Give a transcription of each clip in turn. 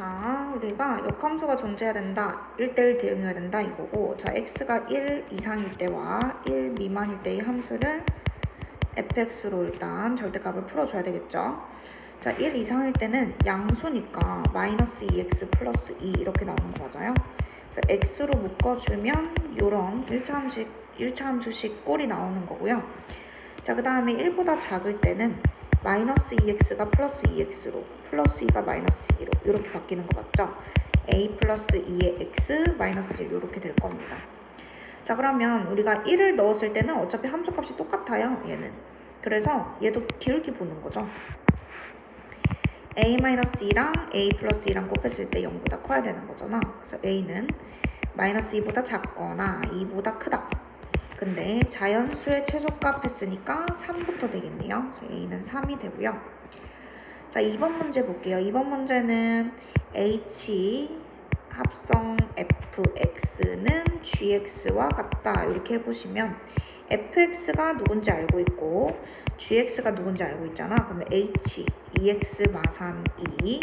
자, 우리가 역함수가 존재해야 된다, 1대1 대응해야 된다 이거고, 자, x가 1 이상일 때와 1 미만일 때의 함수를 fx로 일단 절대값을 풀어줘야 되겠죠. 자, 1 이상일 때는 양수니까 마이너스 2x 플러스 2 이렇게 나오는 거 맞아요? 그래서 x로 묶어주면 요런 1차 함수식 꼴이 나오는 거고요. 자, 그 다음에 1보다 작을 때는 마이너스 2x가 플러스 2x로 플러스 2가 마이너스 2로 이렇게 바뀌는 거 맞죠? a 플러스 2의 x 마이너스 1 이렇게 될 겁니다. 자, 그러면 우리가 1을 넣었을 때는 어차피 함수값이 똑같아요, 얘는. 그래서 얘도 기울기 보는 거죠. a-2랑 a 플러스 2랑 곱했을 때 0보다 커야 되는 거잖아. 그래서 a는 마이너스 2보다 작거나 2보다 크다. 근데 자연수의 최소값 했으니까 3부터 되겠네요. 그래서 a는 3이 되고요. 자, 2번 문제 볼게요. 2번 문제는 h 합성 fx는 gx와 같다 이렇게 해보시면 fx가 누군지 알고 있고 gx가 누군지 알고 있잖아. 그러면 h 2x 마산 2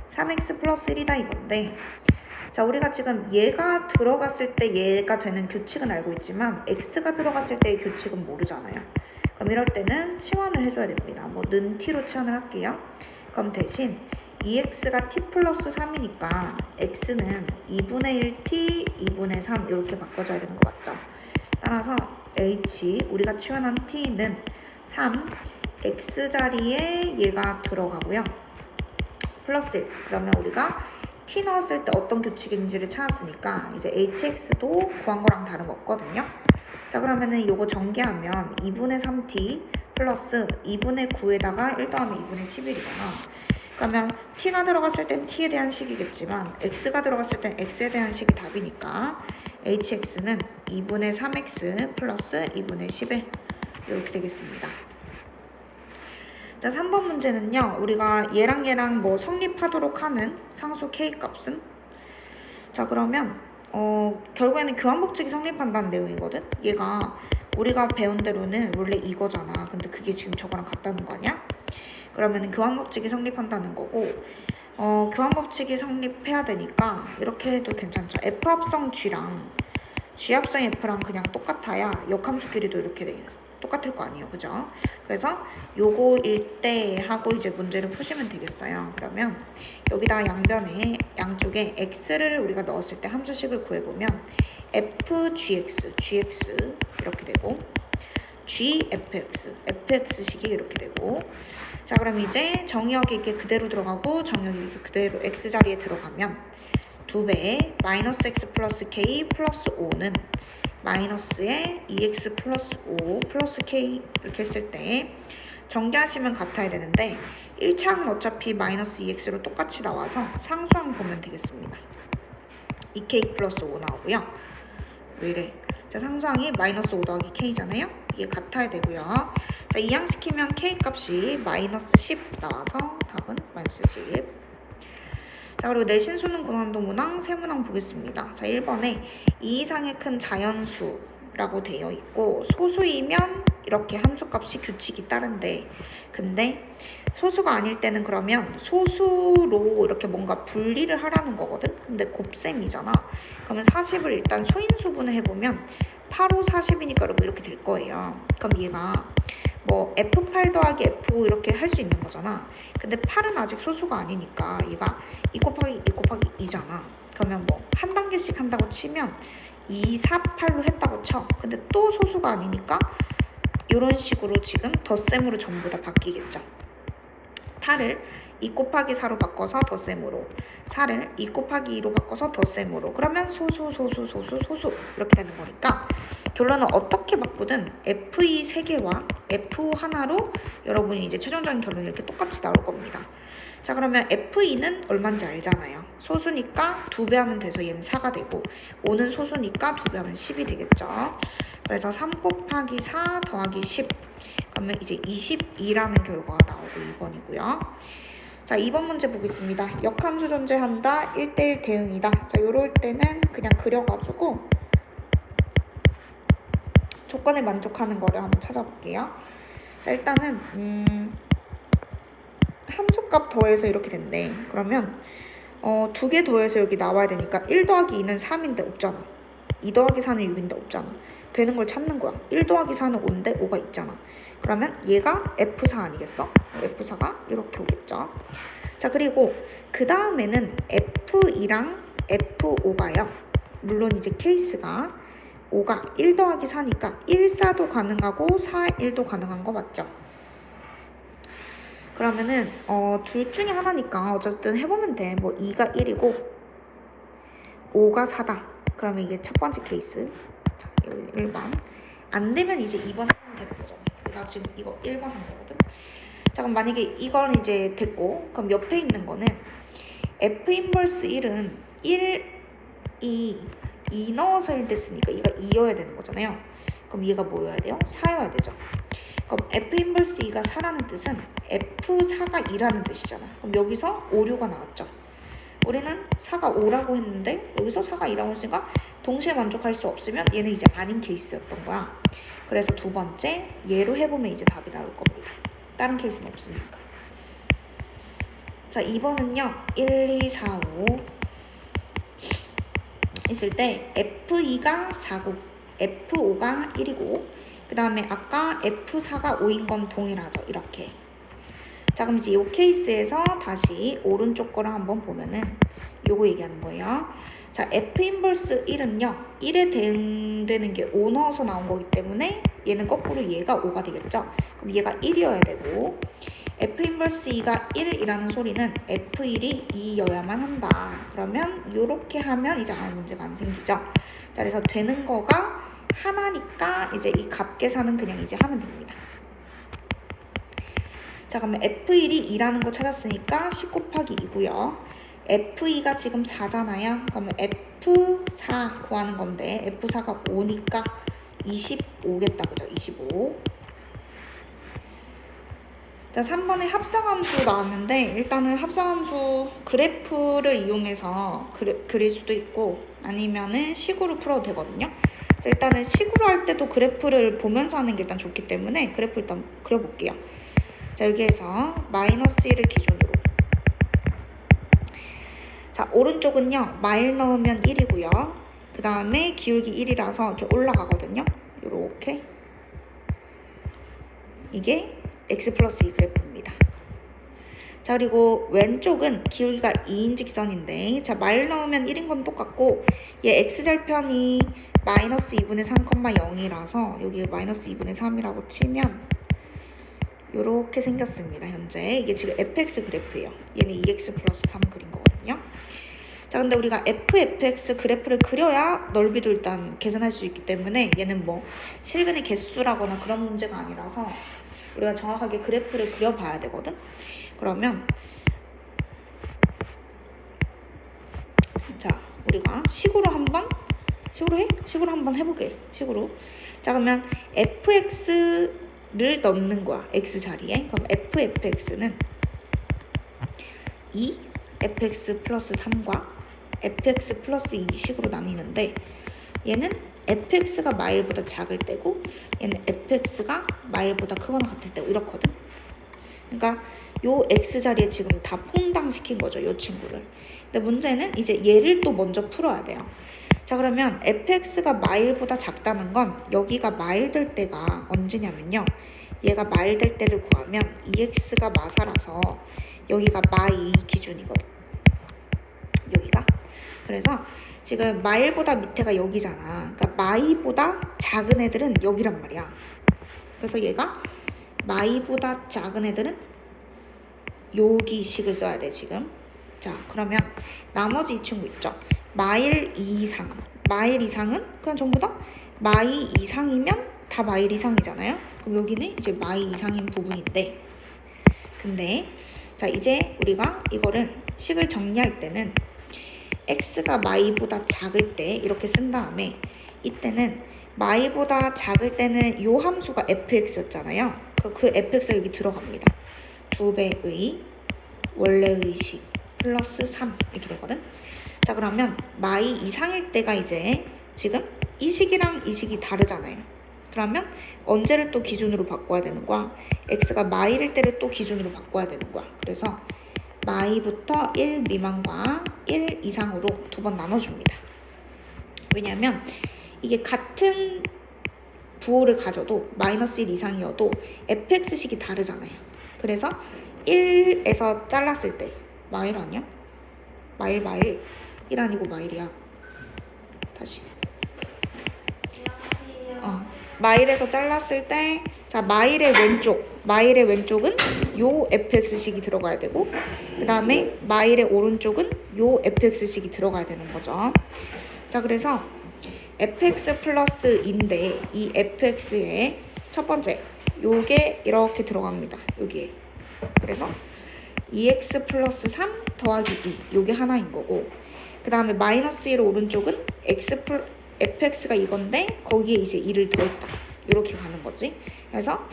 3x 플러스 1이다 이건데, 자, 우리가 지금 얘가 들어갔을 때 얘가 되는 규칙은 알고 있지만 x가 들어갔을 때의 규칙은 모르잖아요. 그럼 이럴 때는 치환을 해줘야 됩니다. 뭐 는 t로 치환을 할게요. 그럼 대신 2x가 t 플러스 3이니까 x는 2분의 1t 2분의 3 이렇게 바꿔줘야 되는 거 맞죠? 따라서 h 우리가 치환한 t는 3 x 자리에 얘가 들어가고요. 플러스 1. 그러면 우리가 t 넣었을 때 어떤 규칙인지를 찾았으니까 이제 hx도 구한 거랑 다름없거든요. 자, 그러면은 요거 전개하면 2분의 3t 플러스 2분의 9에다가 1 더하면 2분의 11이잖아. 그러면 t가 들어갔을 땐 t에 대한 식이겠지만 x가 들어갔을 땐 x에 대한 식이 답이니까 hx는 2분의 3x 플러스 2분의 11 이렇게 되겠습니다. 자, 3번 문제는요, 우리가 얘랑 뭐 성립하도록 하는 상수 k 값은, 자, 그러면 결국에는 교환법칙이 성립한다는 내용이거든. 얘가 우리가 배운 대로는 원래 이거잖아. 근데 그게 지금 저거랑 같다는 거 아니야? 그러면은 교환법칙이 성립한다는 거고, 교환법칙이 성립해야 되니까 이렇게 해도 괜찮죠. f 합성 g랑 g 합성 f랑 그냥 똑같아야 역함수끼리도 이렇게 돼요. 똑같을 거 아니에요, 그죠? 그래서 요거일 때 하고 이제 문제를 푸시면 되겠어요. 그러면 여기다 양쪽에 x를 우리가 넣었을 때 함수식을 구해보면 fgx 이렇게 되고 fx식이 이렇게 되고, 자, 그럼 이제 정의역이 이렇게 그대로 들어가고 정의역이 이렇게 그대로 x자리에 들어가면 2배 마이너스 x 플러스 k 플러스 5는 마이너스에 2x 플러스 5 플러스 k 이렇게 했을 때 전개하시면 같아야 되는데 1차항은 어차피 마이너스 2x로 똑같이 나와서 상수항 보면 되겠습니다. 2k 플러스 5 나오고요. 왜 이래? 자, 상수항이 마이너스 5 더하기 k잖아요. 이게 같아야 되고요. 자, 이항시키면 k 값이 마이너스 10 나와서 답은 마이너스 10. 자, 그리고 내신수는 고난도 문항, 세문항 보겠습니다. 자, 1번에 2 이상의 큰 자연수라고 되어 있고 소수이면 이렇게 함수값이 규칙이 따른데, 근데 소수가 아닐 때는 그러면 소수로 이렇게 뭔가 분리를 하라는 거거든. 근데 곱셈이잖아. 그러면 40을 일단 소인수분해 해보면 8, 5, 40이니까 이렇게 될 거예요. 그럼 얘가 뭐 F8 더하기 F 이렇게 할 수 있는 거잖아. 근데 8은 아직 소수가 아니니까 얘가 2 곱하기 2 곱하기 2잖아. 그러면 뭐 한 단계씩 한다고 치면 2, 4, 8로 했다고 쳐. 근데 또 소수가 아니니까 이런 식으로 지금 덧셈으로 전부 다 바뀌겠죠. 8을 2 곱하기 4로 바꿔서 덧셈으로, 4를 2 곱하기 2로 바꿔서 덧셈으로, 그러면 소수 이렇게 되는 거니까 결론은 어떻게 바꾸든 F2 3개와 F 하나로 여러분이 이제 최종적인 결론이 이렇게 똑같이 나올 겁니다. 자, 그러면 F2는 얼마인지 알잖아요. 소수니까 2배 하면 돼서 얘는 4가 되고 5는 소수니까 2배 하면 10이 되겠죠. 그래서 3 곱하기 4 더하기 10 그러면 이제 22라는 결과가 나오고 2번이고요. 자, 2번 문제 보겠습니다. 역함수 존재한다, 1대1 대응이다. 자, 요럴 때는 그냥 그려가지고 조건에 만족하는 거를 한번 찾아볼게요. 자, 일단은 함수값 더해서 이렇게 된대. 그러면 두 개 더해서 여기 나와야 되니까 1 더하기 2는 3인데 없잖아. 2 더하기 4는 6인데 없잖아. 되는 걸 찾는 거야. 1 더하기 4는 5인데 5가 있잖아. 그러면 얘가 F4 아니겠어? F4가 이렇게 오겠죠. 자, 그리고 그 다음에는 F2랑 F5가요. 물론 이제 케이스가 5가 1 더하기 4니까 1, 4도 가능하고 4, 1도 가능한 거 맞죠? 그러면은 둘 중에 하나니까 어쨌든 해보면 돼. 뭐 2가 1이고 5가 4다. 그러면 이게 첫 번째 케이스. 자, 1번. 안 되면 이제 2번 해보면 되는 거잖아. 나 지금 이거 1번 한 거거든. 자, 그럼 만약에 이건 이제 됐고, 그럼 옆에 있는 거는 F 인버스 1은 2 넣어서 1 됐으니까 얘가 2여야 되는 거잖아요. 그럼 얘가 뭐여야 돼요? 4여야 되죠. 그럼 F 인버스 2가 4라는 뜻은 F4가 2라는 뜻이잖아. 그럼 여기서 5, 6가 나왔죠. 우리는 4가 5라고 했는데 여기서 4가 2라고 했으니까 동시에 만족할 수 없으면 얘는 이제 아닌 케이스였던 거야. 그래서 두 번째 얘로 해보면 이제 답이 나올 겁니다. 다른 케이스는 없으니까. 자, 2번은요 1, 2, 4, 5 있을 때 F2가 4고 F5가 1이고 그 다음에 아까 F4가 5인 건 동일하죠. 이렇게. 자, 그럼 이제 이 케이스에서 다시 오른쪽 거를 한번 보면은 요거 얘기하는 거예요. 자, F 인버스 1은요 1에 대응되는 게 5 넣어서 나온 거기 때문에 얘는 거꾸로 얘가 5가 되겠죠. 그럼 얘가 1이어야 되고 F 인버스 2가 1이라는 소리는 F1이 2여야만 한다. 그러면 요렇게 하면 이제 아무 문제가 안 생기죠. 자, 그래서 되는 거가 하나니까 이제 이 값 계산은 그냥 이제 하면 됩니다. 자, 그러면 F1이 2라는 거 찾았으니까 10 곱하기 2고요. F2가 지금 4잖아요. 그러면 F4 구하는 건데 F4가 5니까 25겠다. 그죠? 25. 자, 3번에 합성함수 나왔는데 일단은 합성함수 그래프를 이용해서 그릴 수도 있고 아니면은 식으로 풀어도 되거든요. 일단은 식으로 할 때도 그래프를 보면서 하는 게 일단 좋기 때문에 그래프 일단 그려볼게요. 자, 여기에서 마이너스 1을 기준으로. 자, 오른쪽은요 마일 넣으면 1이고요. 그 다음에 기울기 1이라서 이렇게 올라가거든요. 요렇게. 이게 x 플러스 2 그래프입니다. 자, 그리고 왼쪽은 기울기가 2인 직선인데 자, 마일 넣으면 1인 건 똑같고 얘 x절편이 마이너스 2분의 3,0이라서 여기 마이너스 2분의 3이라고 치면 요렇게 생겼습니다. 현재 이게 지금 fx 그래프예요. 얘는 2x 플러스 3 그린 거거든요. 자, 근데 우리가 fx 그래프를 그려야 넓이도 일단 계산할 수 있기 때문에 얘는 뭐 실근의 개수라거나 그런 문제가 아니라서 우리가 정확하게 그래프를 그려봐야 되거든. 그러면 자, 우리가 식으로 한번 해보게. 식으로. 자, 그러면 fx를 넣는 거야. x 자리에. 그럼 fx는 2 fx 플러스 3과 fx 플러스 2 식으로 나뉘는데 얘는 fx가 마일보다 작을 때고 얘는 fx가 마일보다 크거나 같을 때고 이렇거든. 그러니까 요 x 자리에 지금 다 퐁당시킨 거죠. 요 친구를. 근데 문제는 이제 얘를 또 먼저 풀어야 돼요. 자, 그러면 fx가 마일보다 작다는 건 여기가 마일 될 때가 언제냐면요. 얘가 마일 될 때를 구하면 2x가 마사라서 여기가 마이 기준이거든. 여기가. 그래서 지금 마일보다 밑에가 여기잖아. 그러니까 마이보다 작은 애들은 여기란 말이야. 그래서 얘가 마이보다 작은 애들은 여기 식을 써야 돼 지금. 자, 그러면 나머지 이 친구 있죠. 마일 이상은 그냥 전부 다 마이 이상이면 다 마일 이상이잖아요. 그럼 여기는 이제 마이 이상인 부분인데 근데 자, 이제 우리가 이거를 식을 정리할 때는 x가 마이보다 작을 때 이렇게 쓴 다음에 이때는 마이보다 작을 때는 요 함수가 fx였잖아요. 그 fx가 여기 들어갑니다. 2배의 원래의 식 플러스 3 이렇게 되거든. 자, 그러면 마이 이상일 때가 이제 지금 이 식이랑 이 식이 다르잖아요. 그러면 언제를 또 기준으로 바꿔야 되는 거야? x가 마일일 때를 또 기준으로 바꿔야 되는 거야. 그래서 마이부터 1 미만과 1 이상으로 두 번 나눠줍니다. 왜냐면 이게 같은 부호를 가져도 마이너스 1 이상이어도 fx식이 다르잖아요. 그래서 1에서 잘랐을 때 마일 아니야? 마일 1 아니고 마일이야. 다시 마일에서 잘랐을 때 자 마일의 왼쪽은 요 fx식이 들어가야 되고 그 다음에 마일의 오른쪽은 요 fx식이 들어가야 되는 거죠. 자 그래서 fx 플러스인데 이 fx의 첫 번째 요게 이렇게 들어갑니다. 여기에 그래서 2x 플러스 3 더하기 2 요게 하나인 거고 그 다음에 마이너스 1 오른쪽은 fx가 이건데 거기에 이제 2를 더했다 이렇게 가는 거지. 그래서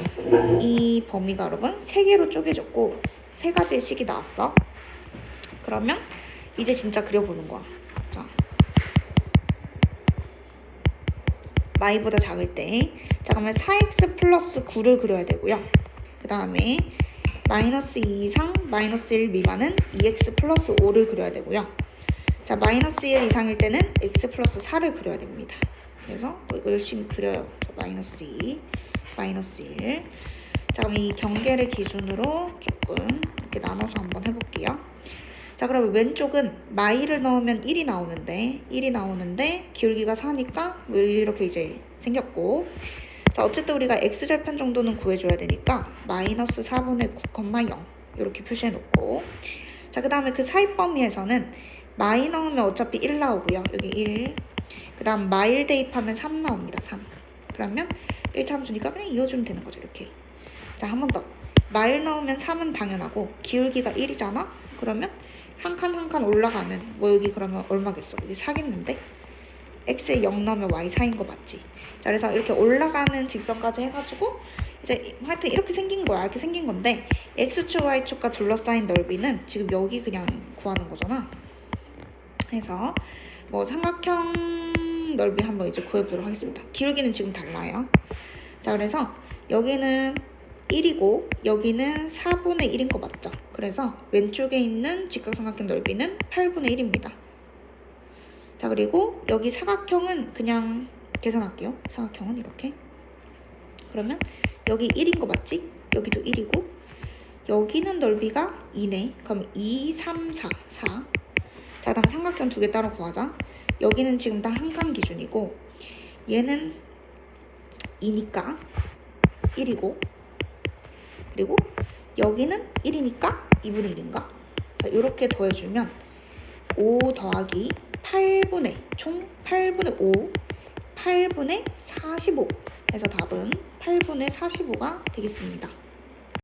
이 범위가 여러분 3개로 쪼개졌고 3가지의 식이 나왔어. 그러면 이제 진짜 그려보는 거야. 자, 마이보다 작을 때 자 그러면 4x 플러스 9를 그려야 되고요. 그 다음에 마이너스 2 이상 마이너스 1 미만은 2x 플러스 5를 그려야 되고요. 자 마이너스 1 이상일 때는 x 플러스 4를 그려야 됩니다. 그래서 또 이거 열심히 그려요. 자 마이너스 2 마이너스 1 자 그럼 이 경계를 기준으로 조금 이렇게 나눠서 한번 해볼게요. 자 그러면 왼쪽은 마이를 넣으면 1이 나오는데 기울기가 4니까 이렇게 이제 생겼고 자 어쨌든 우리가 x절편 정도는 구해줘야 되니까 마이너스 4분의 9,0 이렇게 표시해 놓고 자 그 다음에 그 사이 범위에서는 마이 넣으면 어차피 1 나오고요. 여기 1 그 다음 마일 대입하면 3 나옵니다. 3 그러면 1참수니까 그냥 이어주면 되는 거죠. 이렇게 자 한 번 더 마일 넣으면 3은 당연하고 기울기가 1이잖아. 그러면 한 칸 한 칸 올라가는 뭐 여기 그러면 얼마겠어? 여기 4겠는데 x에 0 넣으면 y 4인 거 맞지? 자 그래서 이렇게 올라가는 직선까지 해가지고 이제 하여튼 이렇게 생긴 거야. 이렇게 생긴 건데 x축 y축과 둘러싸인 넓이는 지금 여기 그냥 구하는 거잖아. 그래서 뭐 삼각형 넓이 한번 이제 구해보도록 하겠습니다. 기울기는 지금 달라요. 자 그래서 여기는 1이고 여기는 4분의 1인 거 맞죠? 그래서 왼쪽에 있는 직각삼각형 넓이는 8분의 1입니다. 자 그리고 여기 사각형은 그냥 계산할게요. 사각형은 이렇게 그러면 여기 1인 거 맞지? 여기도 1이고 여기는 넓이가 2네. 그럼 2, 3, 4 자 그 다음에 삼각형 2개 따로 구하자. 여기는 지금 다 한 칸 기준이고 얘는 2니까 1이고 그리고 여기는 1이니까 2분의 1인가? 자 이렇게 더해주면 5 더하기 8분의 총 8분의 5 8분의 45 해서 답은 8분의 45가 되겠습니다.